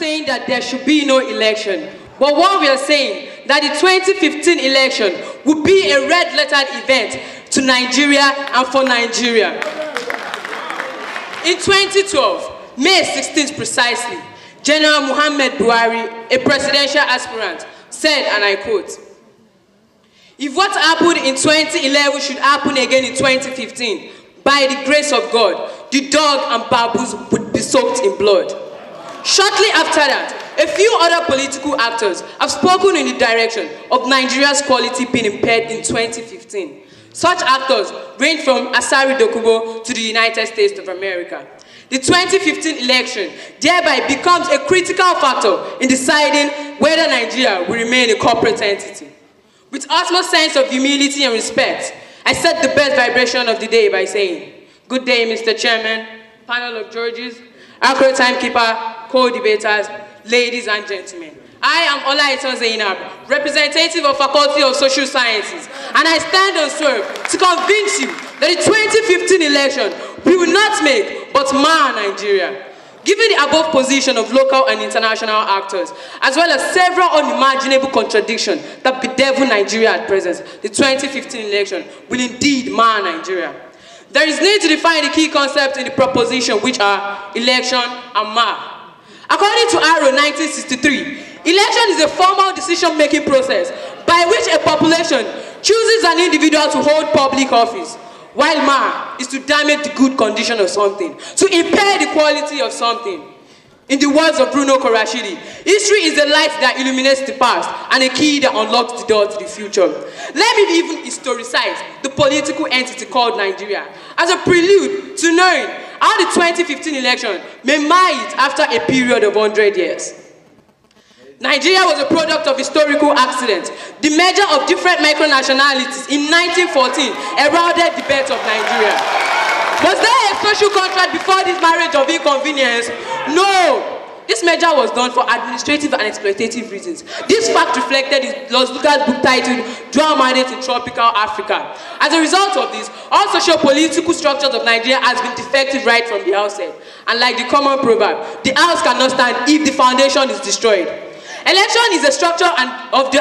saying that there should be no election. But what we are saying, that the 2015 election will be a red-lettered event to Nigeria and for Nigeria. In 2012, May 16th precisely, General Muhammad Buhari, a presidential aspirant, said, and I quote, "If what happened in 2011 should happen again in 2015, by the grace of God, the dog and baboons would be soaked in blood." Shortly after that, a few other political actors have spoken in the direction of Nigeria's quality being impaired in 2015. Such actors range from Asari Dokubo to the United States of America. The 2015 election thereby becomes a critical factor in deciding whether Nigeria will remain a corporate entity. With utmost sense of humility and respect, I set the best vibration of the day by saying, "Good day, Mr. Chairman, panel of judges, accurate timekeeper, co-debaters, ladies and gentlemen. I am Olaitan Zainab, representative of Faculty of Social Sciences, and I stand on swerve to convince you that the 2015 election we will not make but mar Nigeria." Given the above position of local and international actors, as well as several unimaginable contradictions that bedevil Nigeria at present, the 2015 election will indeed mar Nigeria. There is need to define the key concepts in the proposition, which are election and mar. According to Arrow 1963, election is a formal decision-making process by which a population chooses an individual to hold public office, while mar is to damage the good condition of something, to impair the quality of something. In the words of Bruno Korashidi, history is the light that illuminates the past and a key that unlocks the door to the future. Let me even historicize the political entity called Nigeria as a prelude to knowing how the 2015 election may mar it after a period of 100 years. Nigeria was a product of historical accidents. The merger of different micronationalities in 1914 eroded the birth of Nigeria. Was there a social contract before this marriage of inconvenience? No. This merger was done for administrative and exploitative reasons. This fact reflected in Los Lucas' book titled Dual Mandate in Tropical Africa. As a result of this, all socio-political structures of Nigeria has been defective right from the outset. And like the common proverb, the house cannot stand if the foundation is destroyed. Election is a structure of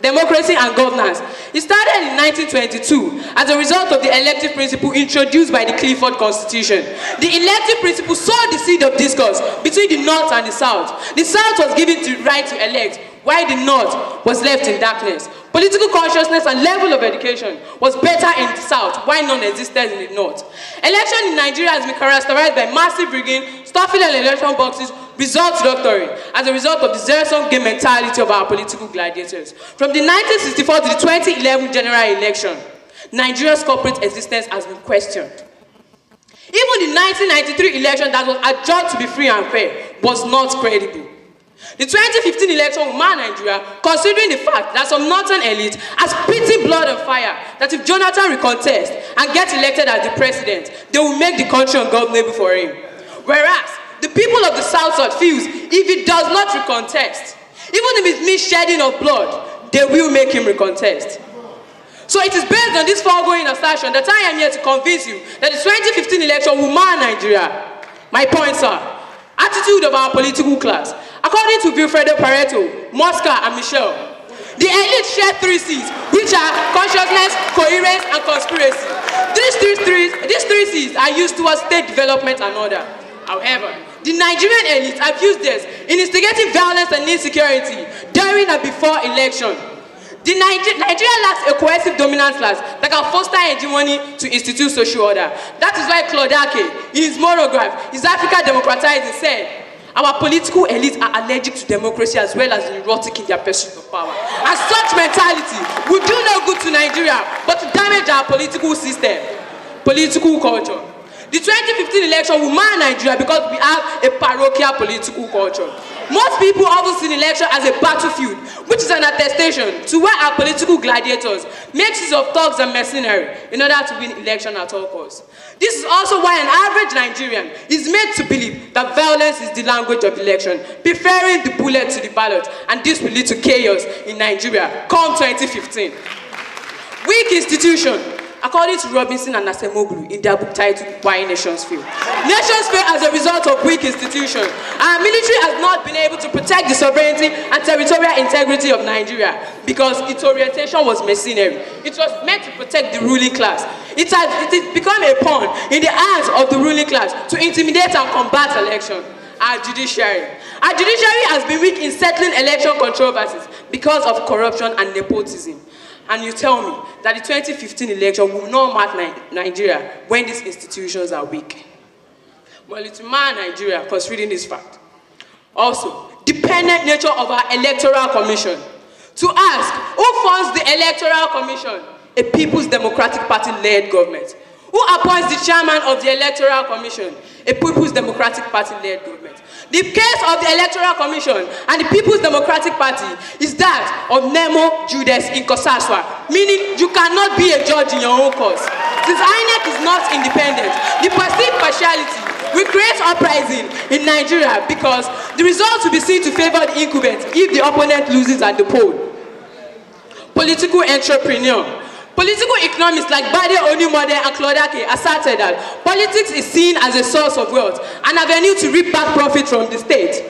democracy and governance. It started in 1922 as a result of the elective principle introduced by the Clifford Constitution. The elective principle sowed the seed of discourse between the North and the South. The South was given the right to elect, while the North was left in darkness. Political consciousness and level of education was better in the South, while none existed in the North. Election in Nigeria has been characterized by massive rigging, stuffing and election boxes, results doctoring, as a result of the zero-sum game mentality of our political gladiators. From the 1964 to the 2011 general election, Nigeria's corporate existence has been questioned. Even the 1993 election that was adjudged to be free and fair was not credible. The 2015 election will mar Nigeria, considering the fact that some northern elite has spitting blood and fire that if Jonathan recontest and gets elected as the president, they will make the country ungovernable for him. Whereas, the people of the South feels if he does not recontest, even if it means shedding of blood, they will make him recontest. So it is based on this foregoing assertion that I am here to convince you that the 2015 election will mar Nigeria. My points are, attitude of our political class. According to Wilfredo Pareto, Mosca and Michel, the elite share 3 C's, which are consciousness, coherence, and conspiracy. These three C's are used towards state development and order. However, the Nigerian elites have used this in instigating violence and insecurity during and before election. Nigeria lacks a cohesive dominant class that can foster hegemony to institute social order. That is why Claude Ake, in his monograph, Is Africa Democratizing, said, "Our political elites are allergic to democracy as well as neurotic in their pursuit of power. And such mentality would do no good to Nigeria, but to damage our political system, political culture." The 2015 election will mar Nigeria because we have a parochial political culture. Most people often see the election as a battlefield, which is an attestation to where our political gladiators make use of thugs and mercenary in order to win election at all costs. This is also why an average Nigerian is made to believe that violence is the language of election, preferring the bullet to the ballot, and this will lead to chaos in Nigeria come 2015. Weak institution. according to Robinson and Asemoglu in their book titled Why Nations Fail. Nations fail as a result of weak institutions. Our military has not been able to protect the sovereignty and territorial integrity of Nigeria because its orientation was mercenary. It was meant to protect the ruling class. It has become a pawn in the hands of the ruling class to intimidate and combat elections. Our judiciary has been weak in settling election controversies because of corruption and nepotism. And you tell me that the 2015 election will not mark Nigeria when these institutions are weak. Well, it will mark Nigeria considering this fact. Also, dependent nature of our electoral commission. To ask, who funds the electoral commission? A People's Democratic Party-led government. Who appoints the chairman of the electoral commission? A People's Democratic Party-led government. The case of the Electoral Commission and the People's Democratic Party is that of Nemo Judas Inkosaswa, meaning you cannot be a judge in your own cause. Since INEC is not independent, the perceived partiality will create uprising in Nigeria because the results will be seen to favor the incumbent if the opponent loses at the poll. Political entrepreneur. Political economists like Bade Onimode and Claudake asserted that politics is seen as a source of wealth, an avenue to reap back profit from the state.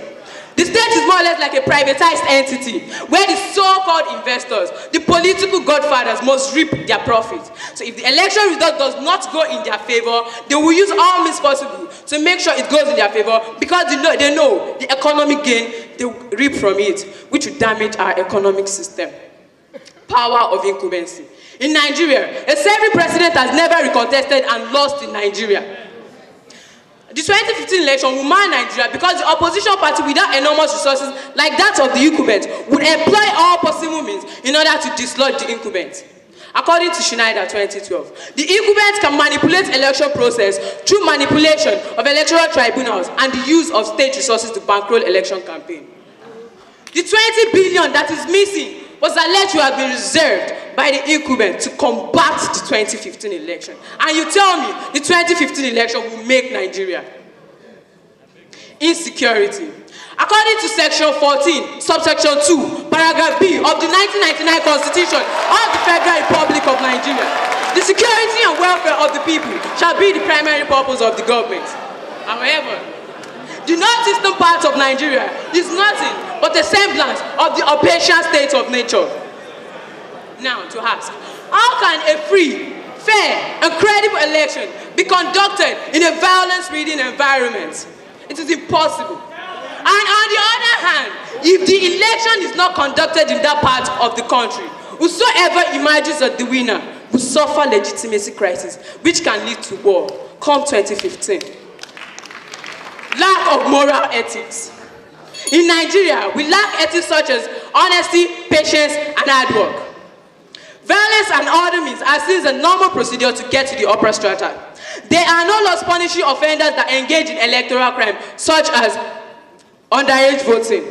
The state is more or less like a privatized entity where the so-called investors, the political godfathers, must reap their profit. So if the election result does not go in their favor, they will use all means possible to make sure it goes in their favor because they know the economic gain they will reap from it, which will damage our economic system. Power of incumbency. In Nigeria, a serving president has never recontested and lost in Nigeria. The 2015 election will mar Nigeria because the opposition party without enormous resources like that of the incumbent would employ all possible means in order to dislodge the incumbent. According to Schneider 2012, the incumbent can manipulate election process through manipulation of electoral tribunals and the use of state resources to bankroll election campaign. The 20 billion that is missing was alleged to have been reserved by the incumbent to combat the 2015 election. And you tell me the 2015 election will make Nigeria. Insecurity. According to Section 14, Subsection 2, Paragraph B of the 1999 Constitution of the Federal Republic of Nigeria, the security and welfare of the people shall be the primary purpose of the government. However, the northeastern part of Nigeria is nothing but a semblance of the Opatian state of nature. Now, to ask, how can a free, fair, and credible election be conducted in a violence-ridden environment? It is impossible. And on the other hand, if the election is not conducted in that part of the country, whosoever emerges as the winner will suffer legitimacy crisis, which can lead to war, come 2015. Lack of moral ethics. In Nigeria, we lack ethics such as honesty, patience, and hard work. Violence and other means are seen as a normal procedure to get to the upper strata. There are no laws punishing offenders that engage in electoral crime, such as underage voting.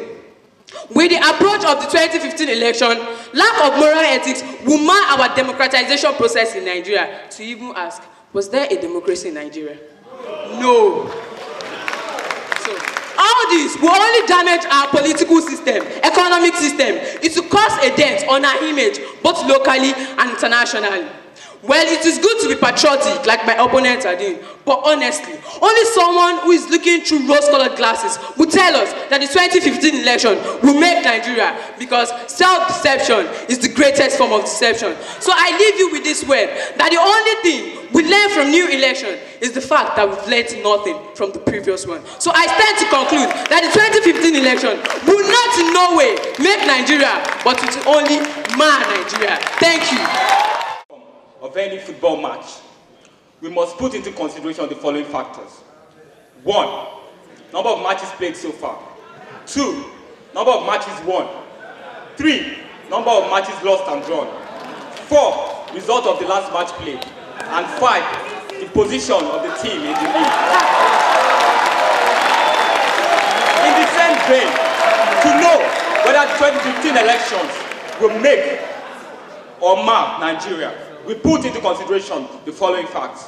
With the approach of the 2015 election, lack of moral ethics will mar our democratization process in Nigeria. To even ask, was there a democracy in Nigeria? No. All this will only damage our political system, economic system. It will cause a dent on our image, both locally and internationally. Well, it is good to be patriotic, like my opponents are doing, but honestly, only someone who is looking through rose-colored glasses will tell us that the 2015 election will make Nigeria, because self-deception is the greatest form of deception. So I leave you with this word, that the only thing we learn from new election is the fact that we've learned nothing from the previous one. So I stand to conclude that the 2015 election will not in no way make Nigeria, but it will only mar Nigeria. Thank you. Of any football match, we must put into consideration the following factors. 1. Number of matches played so far. 2. Number of matches won. 3. Number of matches lost and drawn. 4. Result of the last match played. And 5. The position of the team in the league. In the same vein, to know whether the 2015 elections will make or mar Nigeria, we put into consideration the following facts.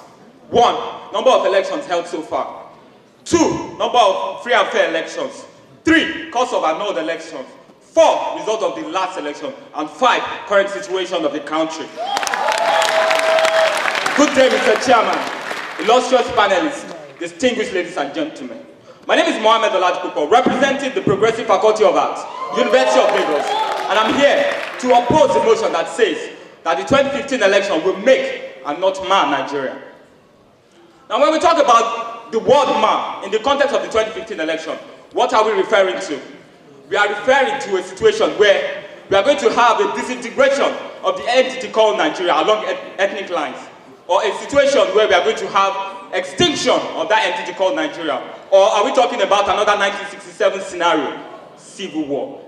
1. Number of elections held so far. 2. Number of free and fair elections. 3. Cost of annulled elections. 4. Result of the last election. And 5. Current situation of the country. Good day, Mr. Chairman, illustrious panelists, distinguished ladies and gentlemen. My name is Mohammed Oladipupo, representing the Progressive Faculty of Arts, University of Lagos, and I'm here to oppose the motion that says that the 2015 election will make and not mar Nigeria. Now, when we talk about the word mar in the context of the 2015 election, what are we referring to? We are referring to a situation where we are going to have a disintegration of the entity called Nigeria along ethnic lines, or a situation where we are going to have extinction of that entity called Nigeria, or are we talking about another 1967 scenario, civil war?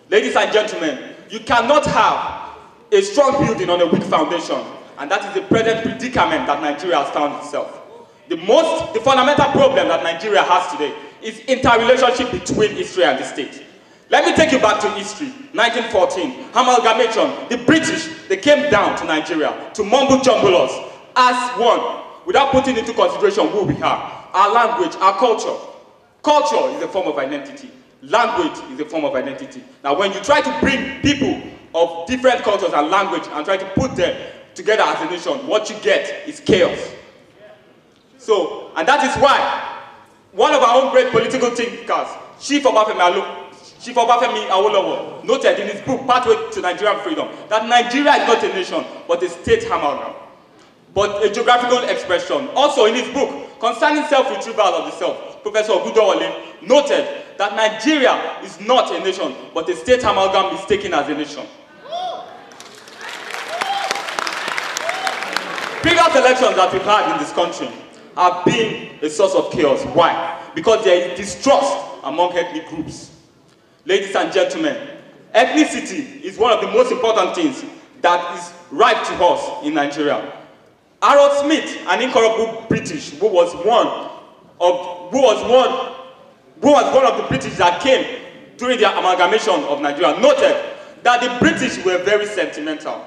Ladies and gentlemen, you cannot have a strong building on a weak foundation, and that is the present predicament that Nigeria has found itself. The fundamental problem that Nigeria has today is interrelationship between history and the state. Let me take you back to history. 1914, amalgamation. The British, they came down to Nigeria to mumble jumble us as one, without putting into consideration who we are, our language, our culture. Culture is a form of identity. Language is a form of identity. Now, when you try to bring people of different cultures and language and try to put them together as a nation, what you get is chaos. So, and that is why one of our own great political thinkers, Chief Obafemi Awolowo, noted in his book, Pathway to Nigerian Freedom, that Nigeria is not a nation, but a state amalgam, but a geographical expression. Also in his book, concerning self-retrieval of the self, Professor Ogudowale noted that Nigeria is not a nation, but a state amalgam mistaken as a nation. Previous elections that we've had in this country have been a source of chaos. Why? Because there is distrust among ethnic groups. Ladies and gentlemen, ethnicity is one of the most important things that is ripe to us in Nigeria. Harold Smith, an incorruptible British, who was one of the British that came during the amalgamation of Nigeria, noted that the British were very sentimental.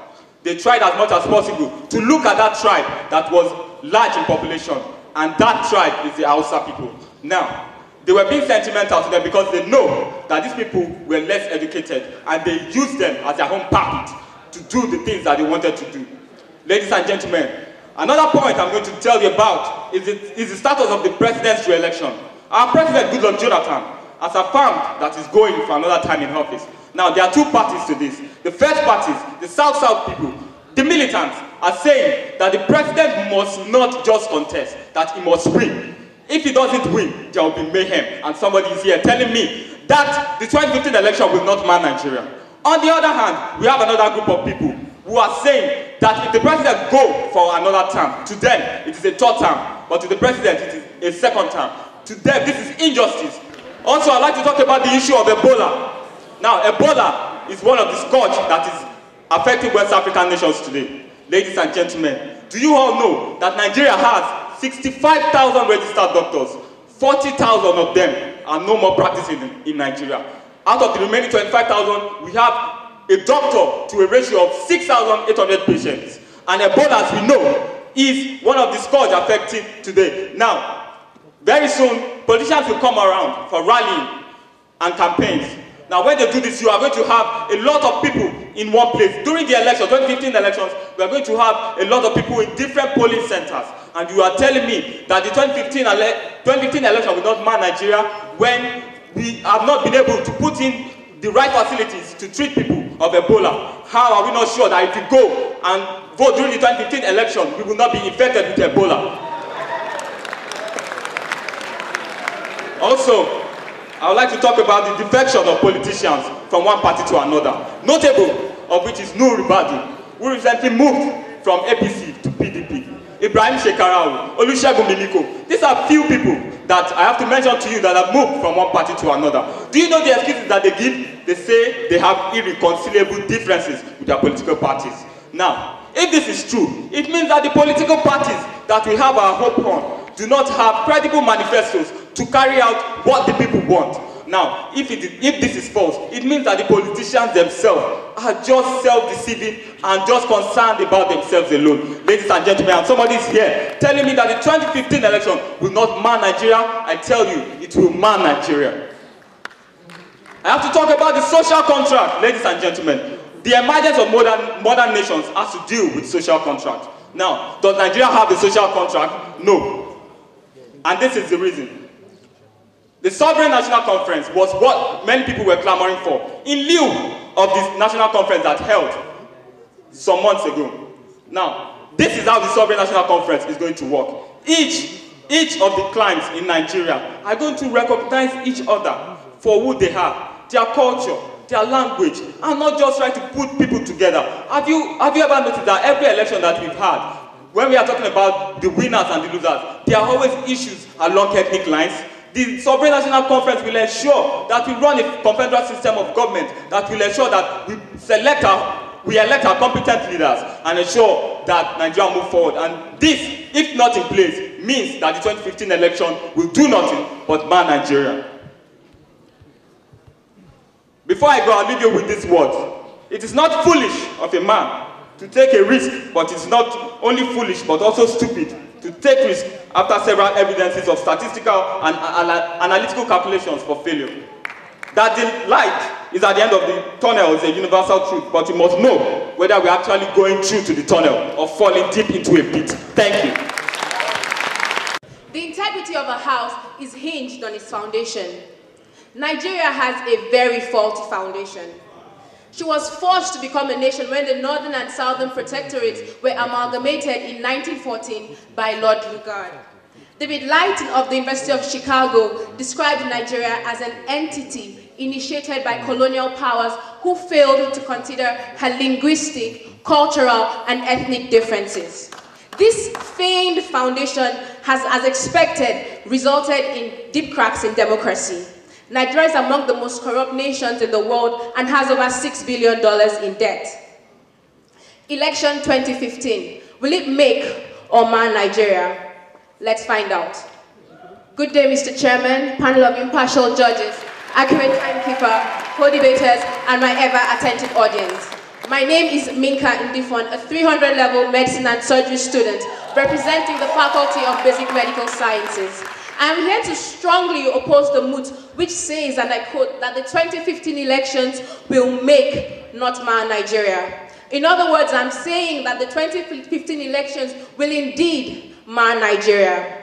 They tried as much as possible to look at that tribe that was large in population, and that tribe is the Hausa people. Now, they were being sentimental to them because they know that these people were less educated, and they used them as their own puppet to do the things that they wanted to do. Ladies and gentlemen, another point I'm going to tell you about is the status of the president's re-election. Our president, Goodluck Jonathan, has affirmed that he's going for another time in office. Now, there are two parties to this. The first parties, the South people, the militants, are saying that the president must not just contest, that he must win. If he doesn't win, there will be mayhem. And somebody is here telling me that the 2015 election will not mar Nigeria. On the other hand, we have another group of people who are saying that if the president go for another term, to them it is a third term, but to the president it is a second term. To them, this is injustice. Also, I'd like to talk about the issue of Ebola. Now, Ebola is one of the scourge that is affecting West African nations today. Ladies and gentlemen, do you all know that Nigeria has 65,000 registered doctors? 40,000 of them are no more practicing in Nigeria. Out of the remaining 25,000, we have a doctor to a ratio of 6,800 patients. And Ebola, as we know, is one of the scourge affecting today. Now, very soon, politicians will come around for rallying and campaigns. Now, when they do this, you are going to have a lot of people in one place. During the elections, 2015 elections, we are going to have a lot of people in different polling centers. And you are telling me that the 2015 election will not mar Nigeria when we have not been able to put in the right facilities to treat people of Ebola. How are we not sure that if we go and vote during the 2015 election, we will not be infected with Ebola? Also, I would like to talk about the defection of politicians from one party to another. Notable of which is Nuhu Ribadu, who recently moved from APC to PDP. Ibrahim Shekarau, Olusegun Mimiko. These are few people that I have to mention to you that have moved from one party to another. Do you know the excuses that they give? They say they have irreconcilable differences with their political parties. Now, if this is true, it means that the political parties that we have our hope on do not have credible manifestos to carry out what the people want. Now, if this is false, it means that the politicians themselves are just self-deceiving and just concerned about themselves alone. Ladies and gentlemen, and somebody is here telling me that the 2015 election will not mar Nigeria. I tell you, it will mar Nigeria. I have to talk about the social contract, ladies and gentlemen. The emergence of modern nations has to deal with social contract. Now, does Nigeria have a social contract? No. And this is the reason. The Sovereign National Conference was what many people were clamoring for in lieu of this national conference that held some months ago. Now, this is how the Sovereign National Conference is going to work. Each of the clans in Nigeria are going to recognize each other for who they are, their culture, their language, and not just try to put people together. Have you ever noticed that every election that we've had, when we are talking about the winners and the losers, there are always issues along ethnic lines? The Sovereign National Conference will ensure that we run a confederal system of government that will ensure that we elect our competent leaders and ensure that Nigeria move forward. And this, if not in place, means that the 2015 election will do nothing but ban Nigeria. Before I go, I'll leave you with these words. It is not foolish of a man to take a risk, but it's not only foolish but also stupid to take risk after several evidences of statistical and analytical calculations for failure. That the light is at the end of the tunnel is a universal truth, but you must know whether we're actually going through to the tunnel or falling deep into a pit. Thank you. The integrity of a house is hinged on its foundation. Nigeria has a very faulty foundation. She was forced to become a nation when the Northern and Southern Protectorates were amalgamated in 1914 by Lord Lugard. David Lighton of the University of Chicago described Nigeria as an entity initiated by colonial powers who failed to consider her linguistic, cultural, and ethnic differences. This feigned foundation has, as expected, resulted in deep cracks in democracy. Nigeria is among the most corrupt nations in the world and has over $6 billion in debt. Election 2015. Will it make or mar Nigeria? Let's find out. Good day, Mr. Chairman, panel of impartial judges, accurate timekeeper, co-debaters, and my ever-attentive audience. My name is Minka Ndifon, a 300-level medicine and surgery student representing the Faculty of Basic Medical Sciences. I am here to strongly oppose the moot which says, and I quote, that the 2015 elections will make, not mar Nigeria. In other words, I'm saying that the 2015 elections will indeed mar Nigeria.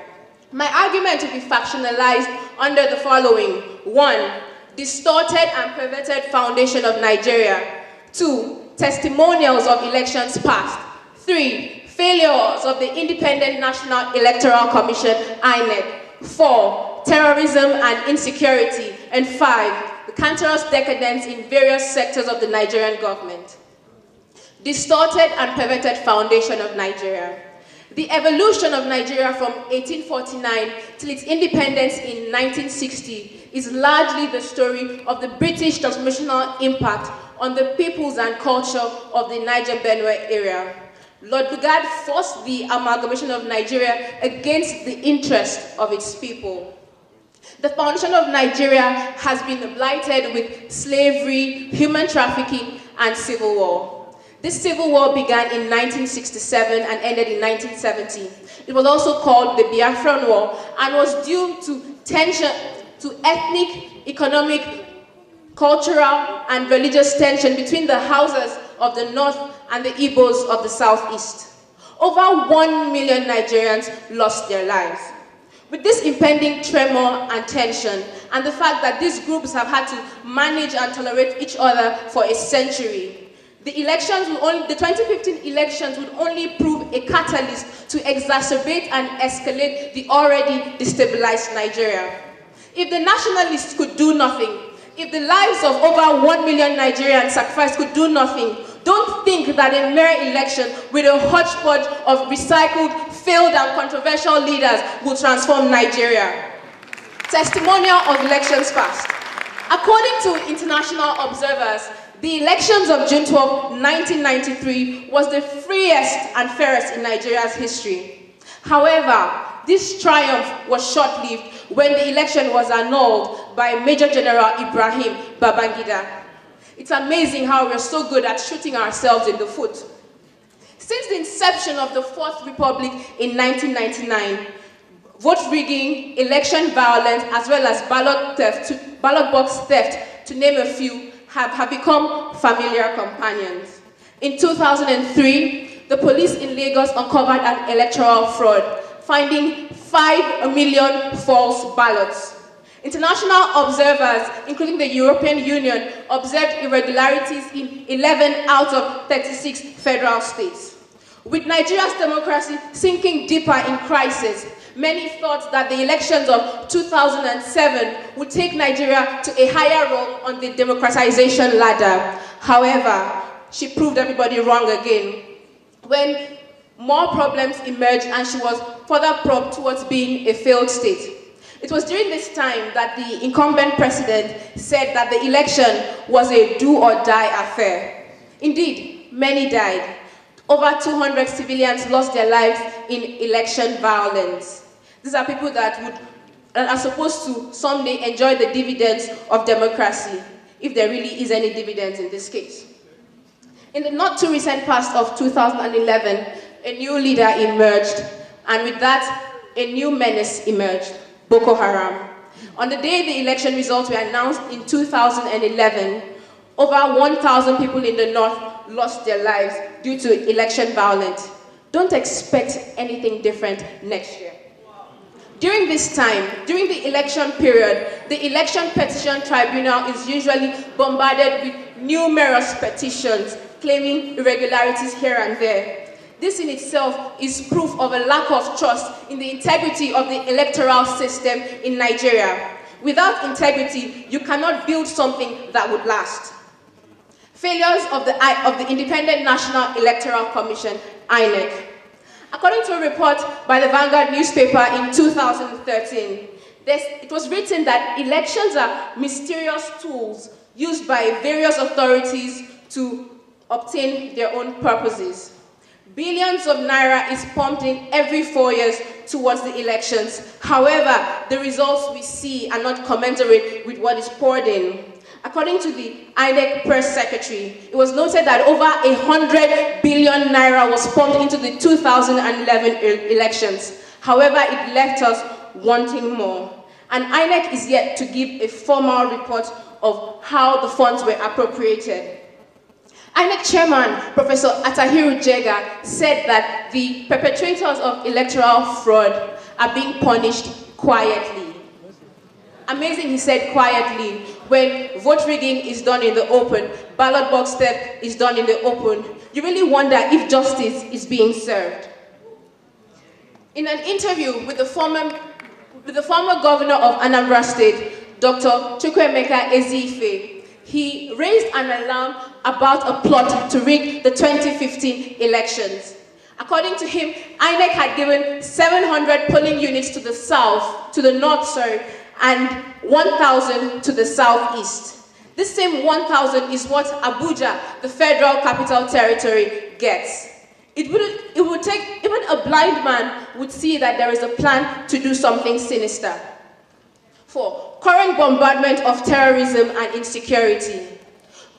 My argument will be factionalized under the following. 1. Distorted and perverted foundation of Nigeria. 2. Testimonials of elections past. 3. Failures of the Independent National Electoral Commission, INEC. 4. Terrorism and insecurity. And 5. The cancerous decadence in various sectors of the Nigerian government. Distorted and perverted foundation of Nigeria. The evolution of Nigeria from 1849 till its independence in 1960 is largely the story of the British transformational impact on the peoples and culture of the Niger-Benue area. Lord Lugard forced the amalgamation of Nigeria against the interest of its people. The foundation of Nigeria has been blighted with slavery, human trafficking, and civil war. This civil war began in 1967 and ended in 1970. It was also called the Biafran War and was due to tension, to ethnic, economic, cultural, and religious tension between the Hausas of the north and the Igbos of the southeast. Over 1 million Nigerians lost their lives. With this impending tremor and tension, and the fact that these groups have had to manage and tolerate each other for a century, the 2015 elections would only prove a catalyst to exacerbate and escalate the already destabilized Nigeria. If the nationalists could do nothing, if the lives of over 1 million Nigerians sacrificed could do nothing, don't think that a mere election with a hodgepodge of recycled, failed and controversial leaders will transform Nigeria. Testimonial of elections past. According to international observers, the elections of June 12, 1993 was the freest and fairest in Nigeria's history. However, this triumph was short-lived when the election was annulled by Major General Ibrahim Babangida. It's amazing how we're so good at shooting ourselves in the foot. Since the inception of the Fourth Republic in 1999, vote rigging, election violence, as well as ballot box theft, to name a few, have become familiar companions. In 2003, the police in Lagos uncovered an electoral fraud, finding 5 million false ballots. International observers, including the European Union, observed irregularities in 11 out of 36 federal states. With Nigeria's democracy sinking deeper in crisis, many thought that the elections of 2007 would take Nigeria to a higher rung on the democratization ladder. However, she proved everybody wrong again, when more problems emerged and she was further probed towards being a failed state. It was during this time that the incumbent president said that the election was a do-or-die affair. Indeed, many died. Over 200 civilians lost their lives in election violence. These are people that are supposed to someday enjoy the dividends of democracy, if there really is any dividends in this case. In the not too recent past of 2011, a new leader emerged, and with that, a new menace emerged: Boko Haram. On the day the election results were announced in 2011, over 1,000 people in the north lost their lives due to election violence. Don't expect anything different next year. During this time, during the election period, the Election Petition Tribunal is usually bombarded with numerous petitions claiming irregularities here and there. This in itself is proof of a lack of trust in the integrity of the electoral system in Nigeria. Without integrity, you cannot build something that would last. Failures of the Independent National Electoral Commission, INEC. According to a report by the Vanguard newspaper in 2013, it was written that elections are mysterious tools used by various authorities to obtain their own purposes. Billions of naira is pumped in every 4 years towards the elections. However, the results we see are not commensurate with what is poured in. According to the INEC press secretary, it was noted that over 100 billion naira was pumped into the 2011 elections. However, it left us wanting more. And INEC is yet to give a formal report of how the funds were appropriated. INEC chairman, Professor Atahiru Jega, said that the perpetrators of electoral fraud are being punished quietly. Amazing, he said, quietly. When vote rigging is done in the open, ballot box theft is done in the open, you really wonder if justice is being served. In an interview with the former governor of Anambra State, Dr. Chukwuemeka Ezife, he raised an alarm about a plot to rig the 2015 elections. According to him, INEC had given 700 polling units to the north, and 1,000 to the southeast. This same 1,000 is what Abuja, the federal capital territory, gets. It would take, even a blind man would see that there is a plan to do something sinister. 4. Current bombardment of terrorism and insecurity.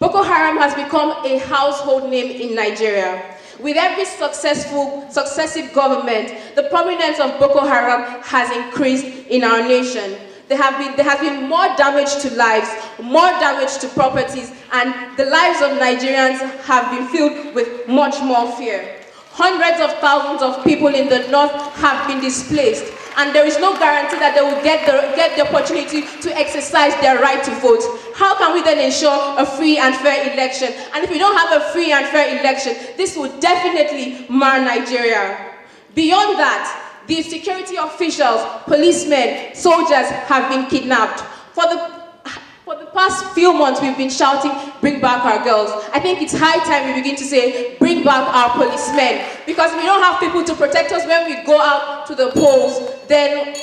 Boko Haram has become a household name in Nigeria. With every successive government, the prominence of Boko Haram has increased in our nation. There has been more damage to lives, more damage to properties, and the lives of Nigerians have been filled with much more fear. Hundreds of thousands of people in the north have been displaced, and there is no guarantee that they will get the opportunity to exercise their right to vote. How can we then ensure a free and fair election? And if we don't have a free and fair election, this will definitely mar Nigeria. Beyond that, the security officials, policemen, soldiers have been kidnapped. For the past few months, we've been shouting, bring back our girls. I think it's high time we begin to say, bring back our policemen. Because if we don't have people to protect us when we go out to the polls, then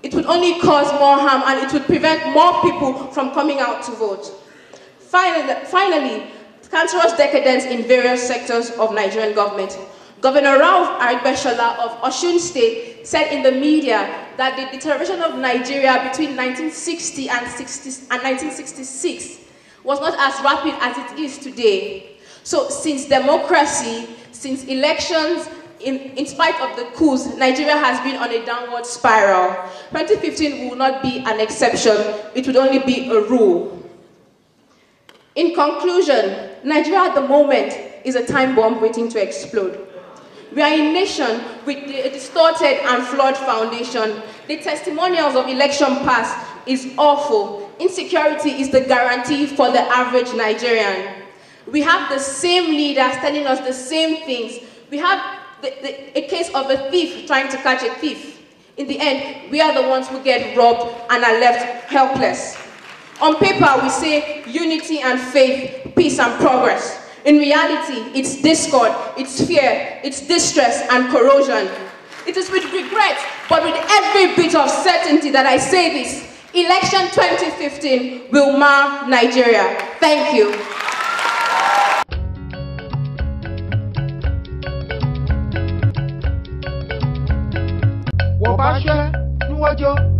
it would only cause more harm and it would prevent more people from coming out to vote. Finally, cancerous decadence in various sectors of Nigerian government. Governor Ralph Argbeshola of Osun State said in the media that the deterioration of Nigeria between 1960 and 1966 was not as rapid as it is today. So since democracy, since elections, in spite of the coups, Nigeria has been on a downward spiral. 2015 will not be an exception, it would only be a rule. In conclusion, Nigeria at the moment is a time bomb waiting to explode. We are a nation with a distorted and flawed foundation. The testimonials of election past is awful. Insecurity is the guarantee for the average Nigerian. We have the same leaders telling us the same things. We have a case of a thief trying to catch a thief. In the end, we are the ones who get robbed and are left helpless. On paper, we say unity and faith, peace and progress. In reality, it's discord, it's fear, it's distress and corrosion. It is with regret, but with every bit of certainty that I say this. Election 2015 will mar Nigeria. Thank you. Wọ́n bá ṣẹ́ níwájú.